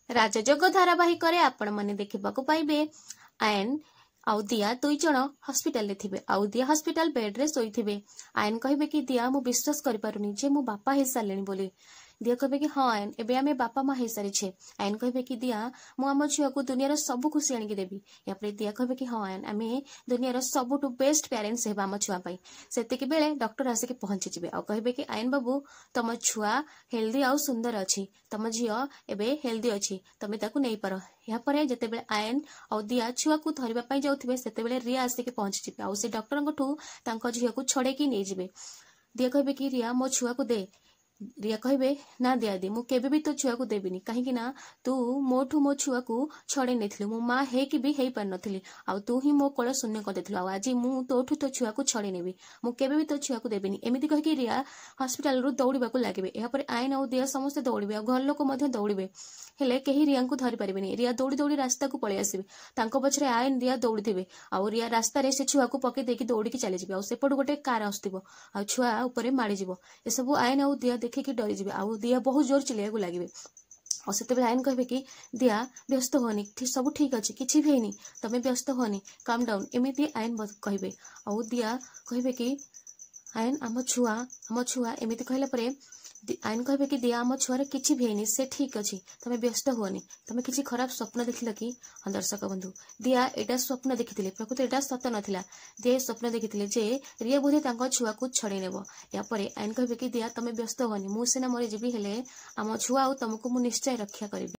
राजयोग धारावाहिक आपण मैंने देखा पाइबे आयन आउ दिया दुई जन हॉस्पिटल थे आउ दिया हॉस्पिटल बेड रे शोइथिबे। आयन कहिबे कि दिया मु विश्वास करि पारुनी जे मु बापा हे सालेनी बोली। दिया कहे कि हाँ आयन एबे आमे बापा माँ हो सारी छे। आयन कहे कि दिया मु आम झील को दुनिया सब खुशी आणिकी देवी। यापर दिया कहे कि हाँ आयन आमे दुनिया सबुठु बेस्ट पेरेंट्स हेबा आम छुआ पाई। सेतिकी बेले डॉक्टर आसिक पहुंची जिबे आ कहे कि आयन बाबू तम छुआ हेल्दी आउ सुंदर अच्छी तम झील एबे हेल्दी अच्छी तमे ताकू नहीं पार। यापर जिते आयन आउ दिया छुआ को धरवाई जाऊे से रिया आसिक पहुंची जिबे आ से डॉक्टर झील को छड़ेकी नहीं जिबे। दिया कहे कि रिया मो छुआ को दे। रिया कहे ना दिया दी मुझे भी तो छुआ को देविनी कहीं तू मोठू मो छुआ को छड़े नहीं मो माँ है कि भी हो पार नी आ तू ही मो कोल शून्य करदे आज मु तोठू तो छुआ को छड़े नेबी मुझे भी तो छुआ को देविनी एमती कहीकि रिया हॉस्पिटल रु दौड़ा लगे। यापर आयन आउ दिया समस्ते दौड़े घर लोक दौड़े हेले कहीं रिया को धरी पारे। रिया दौड़ी दौड़ी रास्ता को पलि आसबे पछरे आयन रिया दौड़ी थे आउ रिया रास्तार से छुआ को पकई देकी दौड़ी चली जाए आउट गोटे कार आसुव आ छुआ उपर माड़ीज ए सब आयन आउ दिया देखिकी डरी जाए आउ दिया बहुत जोर चिल्लाइक लगे। और से आयन कहे कि दिया व्यस्त होनी सब ठीक अच्छे किसी भी है तमें व्यस्त होनी काम डाउन एमती आयन कहे आउ दिया कहे कि आयन आम छुआ एमती कहला आयन कहे कि दिया आम छुआर किसी भी है से ठीक अच्छी तमें व्यस्त हुअनी तमें किसी खराब स्वप्न देखल कि। हाँ दर्शक बंधु दिया एटा स्वप्न देखी प्रकृत एटा सत नाला दिया स्वप्न देखी जे रिया बोधे छुआ को छड़े नेब। यापर आयन कहे कि दिया तमें व्यस्त हुअनी मुझे मरीजी हेले आम छुआ तुमको मुझे निश्चय रक्षा करी।